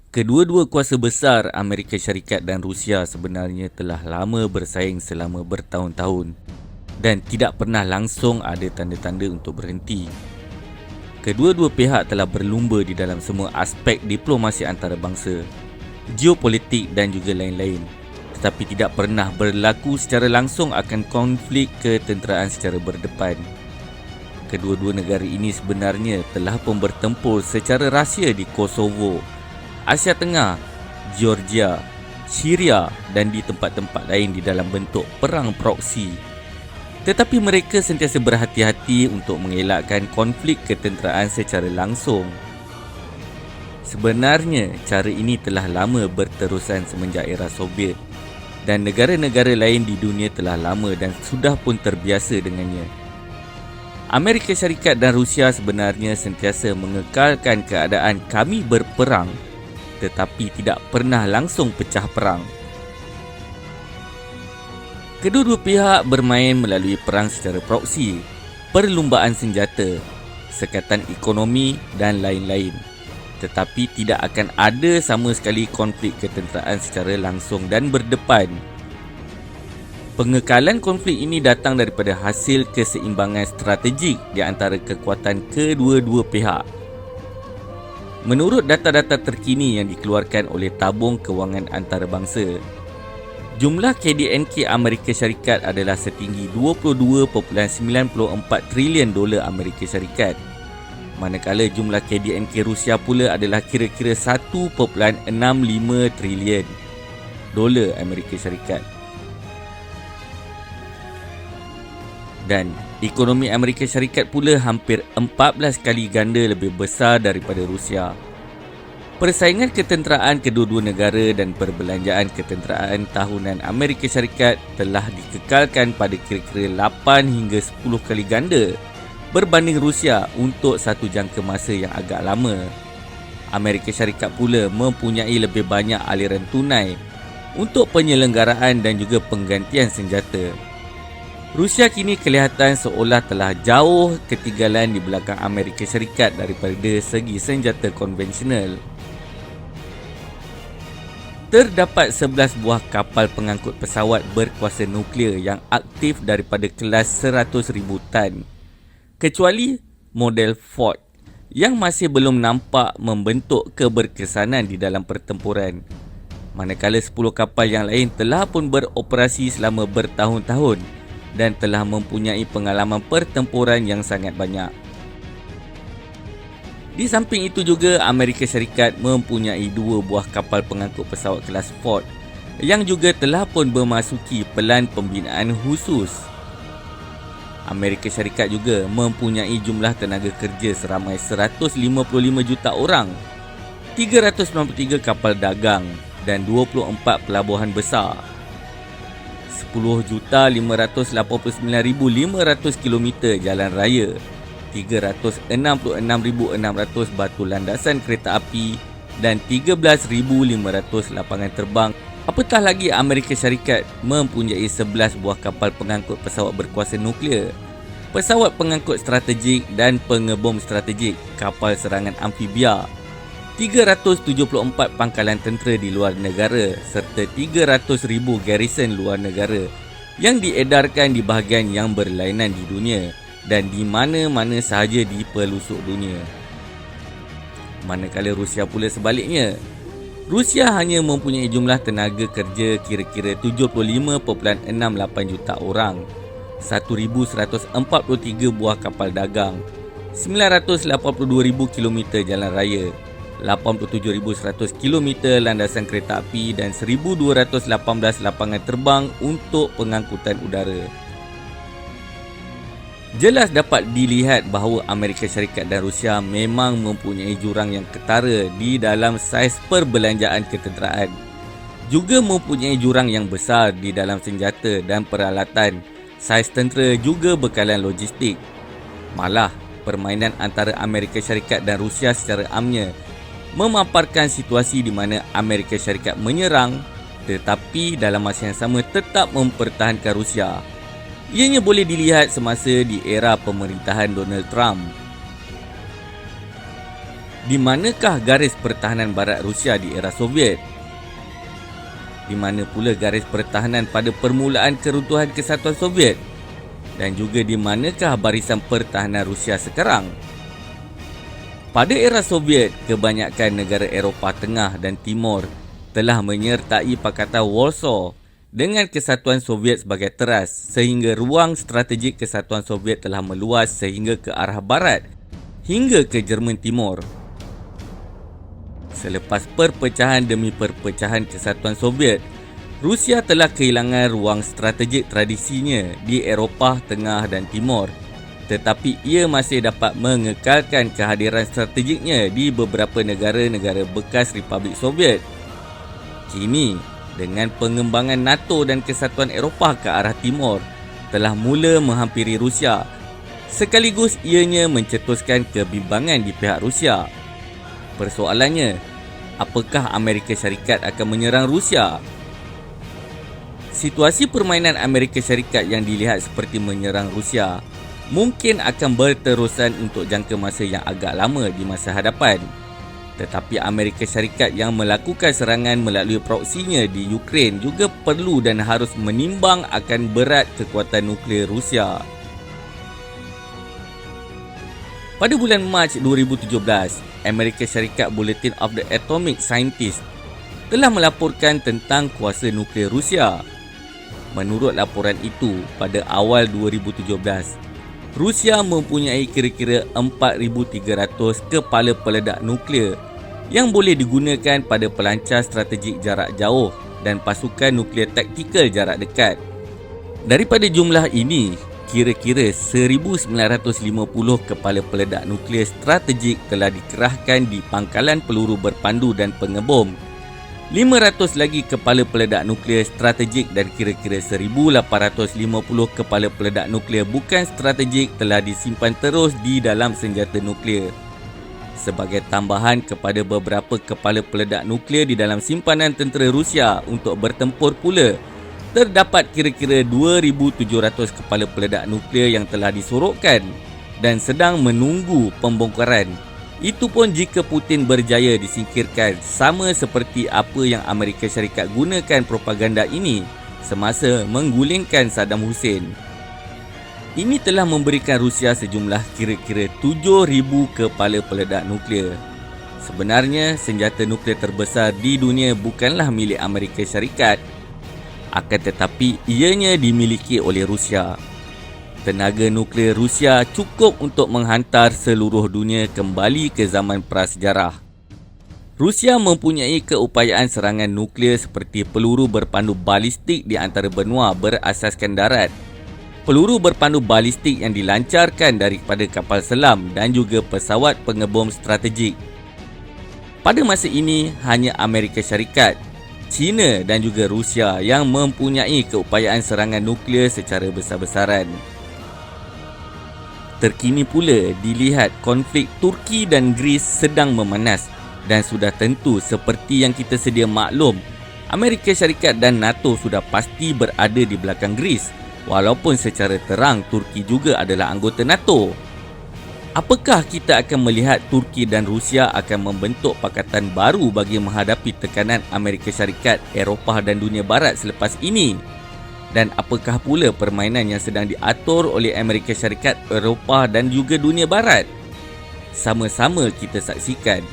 Kedua-dua kuasa besar Amerika Syarikat dan Rusia sebenarnya telah lama bersaing selama bertahun-tahun dan tidak pernah langsung ada tanda-tanda untuk berhenti. Kedua-dua pihak telah berlumba di dalam semua aspek diplomasi antarabangsa, geopolitik dan juga lain-lain, tetapi tidak pernah berlaku secara langsung akan konflik ketenteraan secara berdepan. Kedua-dua negara ini sebenarnya telah pun bertempur secara rahsia di Kosovo, Asia Tengah, Georgia, Syria dan di tempat-tempat lain di dalam bentuk perang proksi. Tetapi mereka sentiasa berhati-hati untuk mengelakkan konflik ketenteraan secara langsung. Sebenarnya, cara ini telah lama berterusan semenjak era Soviet dan negara-negara lain di dunia telah lama dan sudah pun terbiasa dengannya. Amerika Syarikat dan Rusia sebenarnya sentiasa mengekalkan keadaan kami berperang tetapi tidak pernah langsung pecah perang. Kedua-dua pihak bermain melalui perang secara proksi, perlumbaan senjata, sekatan ekonomi dan lain-lain. Tetapi tidak akan ada sama sekali konflik ketenteraan secara langsung dan berdepan. Pengekalan konflik ini datang daripada hasil keseimbangan strategik di antara kekuatan kedua-dua pihak. Menurut data-data terkini yang dikeluarkan oleh Tabung Kewangan Antarabangsa, jumlah KDNK Amerika Syarikat adalah setinggi 22.94 trilion dolar Amerika Syarikat, manakala jumlah KDNK Rusia pula adalah kira-kira 1.65 trilion dolar Amerika Syarikat. Dan ekonomi Amerika Syarikat pula hampir 14 kali ganda lebih besar daripada Rusia. Persaingan ketenteraan kedua-dua negara dan perbelanjaan ketenteraan tahunan Amerika Syarikat telah dikekalkan pada kira-kira 8 hingga 10 kali ganda berbanding Rusia untuk satu jangka masa yang agak lama. Amerika Syarikat pula mempunyai lebih banyak aliran tunai untuk penyelenggaraan dan juga penggantian senjata. Rusia kini kelihatan seolah telah jauh ketinggalan di belakang Amerika Syarikat daripada segi senjata konvensional. Terdapat 11 buah kapal pengangkut pesawat berkuasa nuklear yang aktif daripada kelas 100,000 tan, kecuali model Ford yang masih belum nampak membentuk keberkesanan di dalam pertempuran. Manakala 10 kapal yang lain telah pun beroperasi selama bertahun-tahun dan telah mempunyai pengalaman pertempuran yang sangat banyak. Di samping itu juga, Amerika Syarikat mempunyai 2 buah kapal pengangkut pesawat kelas Ford yang juga telah pun memasuki pelan pembinaan khusus. Amerika Syarikat juga mempunyai jumlah tenaga kerja seramai 155 juta orang, 393 kapal dagang dan 24 pelabuhan besar, 10,589,500 km jalan raya, 366,600 batu landasan kereta api dan 13,500 lapangan terbang. Apatah lagi Amerika Syarikat mempunyai 11 buah kapal pengangkut pesawat berkuasa nuklear, pesawat pengangkut strategik dan pengebom strategik, kapal serangan amfibia, 374 pangkalan tentera di luar negara serta 300,000 garison luar negara yang diedarkan di bahagian yang berlainan di dunia dan di mana-mana sahaja di pelosok dunia. Manakala Rusia pula sebaliknya, Rusia hanya mempunyai jumlah tenaga kerja kira-kira 75.68 juta orang, 1,143 buah kapal dagang, 982,000 km jalan raya, 87,100 km landasan kereta api dan 1,218 lapangan terbang untuk pengangkutan udara. Jelas dapat dilihat bahawa Amerika Syarikat dan Rusia memang mempunyai jurang yang ketara di dalam saiz perbelanjaan ketenteraan. Juga mempunyai jurang yang besar di dalam senjata dan peralatan, saiz tentera juga bekalan logistik. Malah, permainan antara Amerika Syarikat dan Rusia secara amnya memaparkan situasi di mana Amerika Syarikat menyerang tetapi dalam masa yang sama tetap mempertahankan Rusia. Ianya boleh dilihat semasa di era pemerintahan Donald Trump. Di manakah garis pertahanan barat Rusia di era Soviet? Di mana pula garis pertahanan pada permulaan keruntuhan Kesatuan Soviet? Dan juga di manakah barisan pertahanan Rusia sekarang? Pada era Soviet, kebanyakan negara Eropah Tengah dan Timur telah menyertai Pakatan Warsaw dengan Kesatuan Soviet sebagai teras, sehingga ruang strategik Kesatuan Soviet telah meluas sehingga ke arah barat hingga ke Jerman Timur. Selepas perpecahan demi perpecahan Kesatuan Soviet, Rusia telah kehilangan ruang strategik tradisinya di Eropah Tengah dan Timur, tetapi ia masih dapat mengekalkan kehadiran strategiknya di beberapa negara-negara bekas Republik Soviet. Kini, dengan pengembangan NATO dan Kesatuan Eropah ke arah timur telah mula menghampiri Rusia, sekaligus ianya mencetuskan kebimbangan di pihak Rusia. Persoalannya, apakah Amerika Syarikat akan menyerang Rusia? Situasi permainan Amerika Syarikat yang dilihat seperti menyerang Rusia mungkin akan berterusan untuk jangka masa yang agak lama di masa hadapan. Tetapi Amerika Syarikat yang melakukan serangan melalui proksinya di Ukraine juga perlu dan harus menimbang akan berat kekuatan nuklear Rusia. Pada bulan Mac 2017, Amerika Syarikat Bulletin of the Atomic Scientist telah melaporkan tentang kuasa nuklear Rusia. Menurut laporan itu, pada awal 2017, Rusia mempunyai kira-kira 4,300 kepala peledak nuklear yang boleh digunakan pada pelancar strategik jarak jauh dan pasukan nuklear taktikal jarak dekat. Daripada jumlah ini, kira-kira 1,950 kepala peledak nuklear strategik telah dikerahkan di pangkalan peluru berpandu dan pengebom. 500 lagi kepala peledak nuklear strategik dan kira-kira 1,850 kepala peledak nuklear bukan strategik telah disimpan terus di dalam senjata nuklear. Sebagai tambahan kepada beberapa kepala peledak nuklear di dalam simpanan tentera Rusia untuk bertempur pula, terdapat kira-kira 2,700 kepala peledak nuklear yang telah disorokkan dan sedang menunggu pembongkaran. Itu pun jika Putin berjaya disingkirkan, sama seperti apa yang Amerika Syarikat gunakan propaganda ini semasa menggulingkan Saddam Hussein. Ini telah memberikan Rusia sejumlah kira-kira 7,000 kepala peledak nuklear. Sebenarnya, senjata nuklear terbesar di dunia bukanlah milik Amerika Syarikat, akan tetapi ianya dimiliki oleh Rusia. Tenaga nuklear Rusia cukup untuk menghantar seluruh dunia kembali ke zaman prasejarah. Rusia mempunyai keupayaan serangan nuklear seperti peluru berpandu balistik di antara benua berasaskan darat, peluru berpandu balistik yang dilancarkan daripada kapal selam dan juga pesawat pengebom strategik. Pada masa ini, hanya Amerika Syarikat, China dan juga Rusia yang mempunyai keupayaan serangan nuklear secara besar-besaran. Terkini pula dilihat konflik Turki dan Greece sedang memanas dan sudah tentu seperti yang kita sedia maklum, Amerika Syarikat dan NATO sudah pasti berada di belakang Greece, walaupun secara terang Turki juga adalah anggota NATO. Apakah kita akan melihat Turki dan Rusia akan membentuk pakatan baru bagi menghadapi tekanan Amerika Syarikat, Eropah dan dunia barat selepas ini? Dan apakah pula permainan yang sedang diatur oleh Amerika Syarikat, Eropah dan juga dunia barat? Sama-sama kita saksikan.